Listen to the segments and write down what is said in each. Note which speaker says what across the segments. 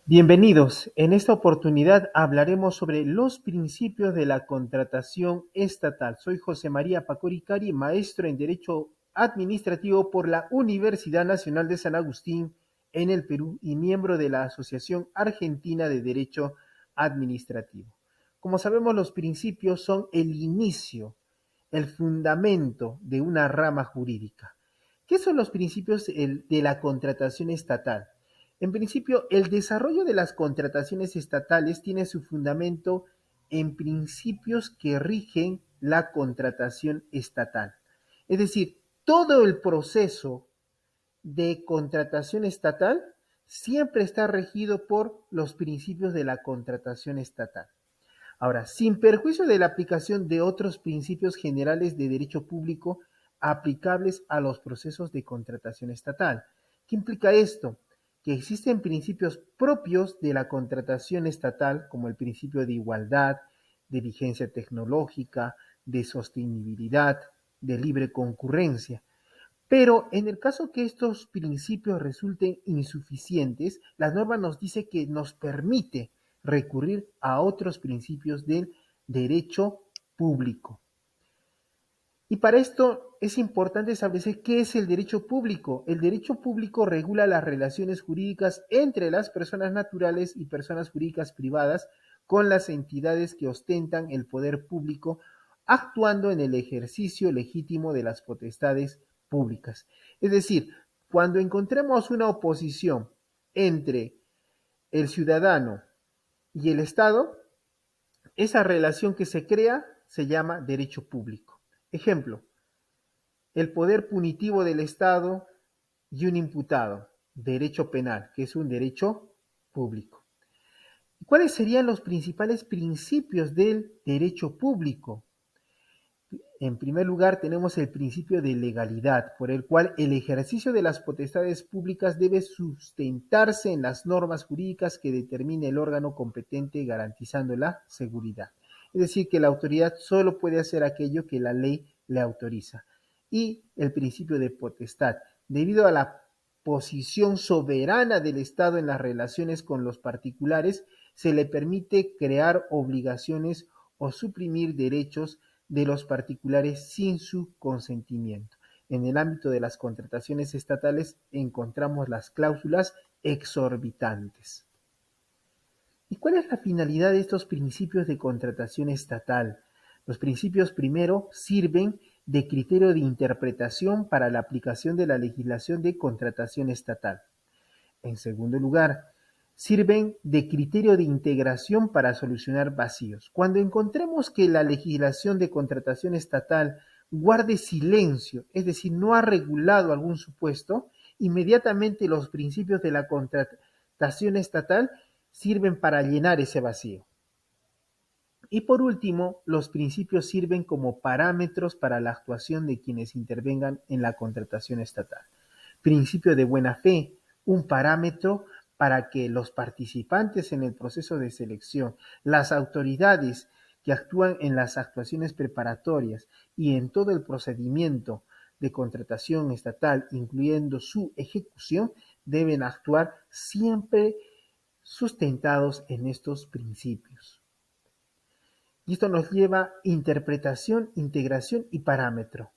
Speaker 1: Bienvenidos. En esta oportunidad hablaremos sobre los principios de la contratación estatal. Soy José María Pacoricari, maestro en Derecho Administrativo por la Universidad Nacional de San Agustín en el Perú y miembro de la Asociación Argentina de Derecho Administrativo. Como sabemos, los principios son el inicio, el fundamento de una rama jurídica. ¿Qué son los principios de la contratación estatal? En principio, el desarrollo de las contrataciones estatales tiene su fundamento en principios que rigen la contratación estatal. Es decir, todo el proceso de contratación estatal siempre está regido por los principios de la contratación estatal. Ahora, sin perjuicio de la aplicación de otros principios generales de derecho público aplicables a los procesos de contratación estatal. ¿Qué implica esto? Que existen principios propios de la contratación estatal, como el principio de igualdad, de vigencia tecnológica, de sostenibilidad, de libre concurrencia. Pero en el caso que estos principios resulten insuficientes, la norma nos dice que nos permite recurrir a otros principios del derecho público. Y para esto es importante establecer qué es el derecho público. El derecho público regula las relaciones jurídicas entre las personas naturales y personas jurídicas privadas con las entidades que ostentan el poder público, actuando en el ejercicio legítimo de las potestades públicas. Es decir, cuando encontremos una oposición entre el ciudadano y el Estado, esa relación que se crea se llama derecho público. Ejemplo, el poder punitivo del Estado y un imputado, derecho penal, que es un derecho público. ¿Cuáles serían los principales principios del derecho público? En primer lugar, tenemos el principio de legalidad, por el cual el ejercicio de las potestades públicas debe sustentarse en las normas jurídicas que determine el órgano competente garantizando la seguridad. Es decir, que la autoridad solo puede hacer aquello que la ley le autoriza. Y el principio de potestad, debido a la posición soberana del Estado en las relaciones con los particulares, se le permite crear obligaciones o suprimir derechos de los particulares sin su consentimiento. En el ámbito de las contrataciones estatales encontramos las cláusulas exorbitantes. ¿Y cuál es la finalidad de estos principios de contratación estatal? Los principios primero sirven de criterio de interpretación para la aplicación de la legislación de contratación estatal. En segundo lugar, sirven de criterio de integración para solucionar vacíos. Cuando encontremos que la legislación de contratación estatal guarde silencio, es decir, no ha regulado algún supuesto, inmediatamente los principios de la contratación estatal sirven para llenar ese vacío. Y por último, los principios sirven como parámetros para la actuación de quienes intervengan en la contratación estatal. Principio de buena fe, un parámetro para que los participantes en el proceso de selección, las autoridades que actúan en las actuaciones preparatorias y en todo el procedimiento de contratación estatal, incluyendo su ejecución, deben actuar siempre sustentados en estos principios. Y esto nos lleva a interpretación, integración y parámetro.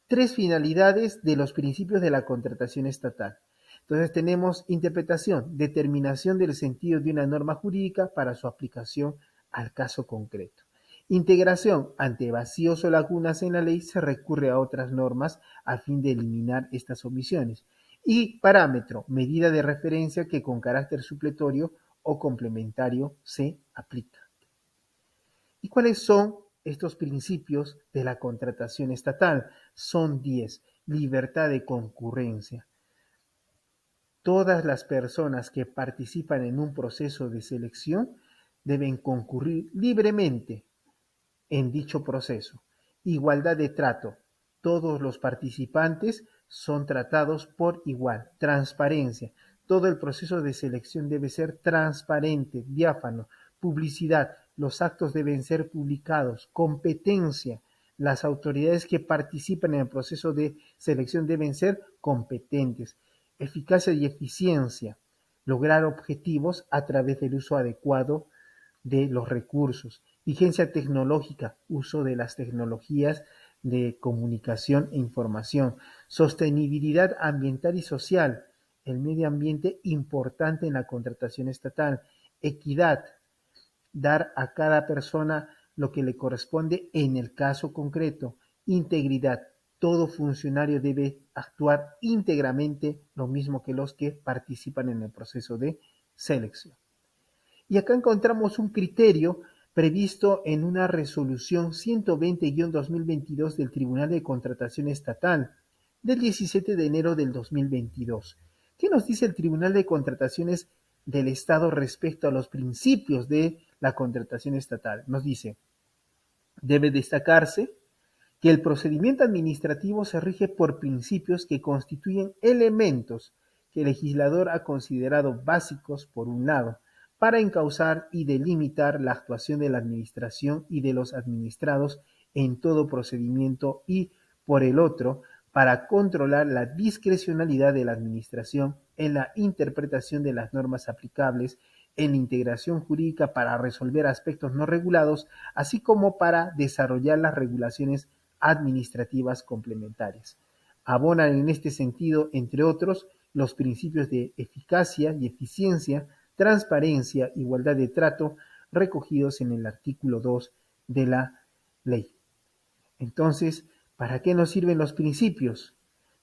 Speaker 1: Tres finalidades de los principios de la contratación estatal. Entonces tenemos interpretación, determinación del sentido de una norma jurídica para su aplicación al caso concreto. Integración, ante vacíos o lagunas en la ley se recurre a otras normas a fin de eliminar estas omisiones. Y parámetro, medida de referencia que con carácter supletorio o complementario se aplica. ¿Y cuáles son estos principios de la contratación estatal? Son 10. Libertad de concurrencia. Todas las personas que participan en un proceso de selección deben concurrir libremente en dicho proceso. Igualdad de trato. Todos los participantes son tratados por igual. Transparencia. Todo el proceso de selección debe ser transparente, diáfano. Publicidad. Los actos deben ser publicados. Competencia. Las autoridades que participan en el proceso de selección deben ser competentes. Eficacia y eficiencia. lograr objetivos a través del uso adecuado de los recursos. Vigencia tecnológica, uso de las tecnologías de comunicación e información. Sostenibilidad ambiental y social, el medio ambiente importante en la contratación estatal. Equidad, dar a cada persona lo que le corresponde en el caso concreto. Integridad, todo funcionario debe actuar íntegramente, lo mismo que los que participan en el proceso de selección. Y acá encontramos un criterio previsto en una resolución 120-2022 del Tribunal de Contratación Estatal del 17 de enero del 2022. ¿Qué nos dice el Tribunal de Contrataciones del Estado respecto a los principios de la contratación estatal? Nos dice, debe destacarse que el procedimiento administrativo se rige por principios que constituyen elementos que el legislador ha considerado básicos, por un lado, para encauzar y delimitar la actuación de la administración y de los administrados en todo procedimiento y, por el otro, para controlar la discrecionalidad de la administración en la interpretación de las normas aplicables, en la integración jurídica para resolver aspectos no regulados, así como para desarrollar las regulaciones administrativas complementarias. Abonan en este sentido, entre otros, los principios de eficacia y eficiencia, transparencia, igualdad de trato, recogidos en el artículo 2 de la ley. Entonces, ¿para qué nos sirven los principios?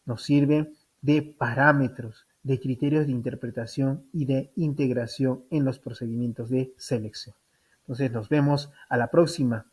Speaker 1: Nos sirven de parámetros, de criterios de interpretación y de integración en los procedimientos de selección. Entonces, nos vemos a la próxima.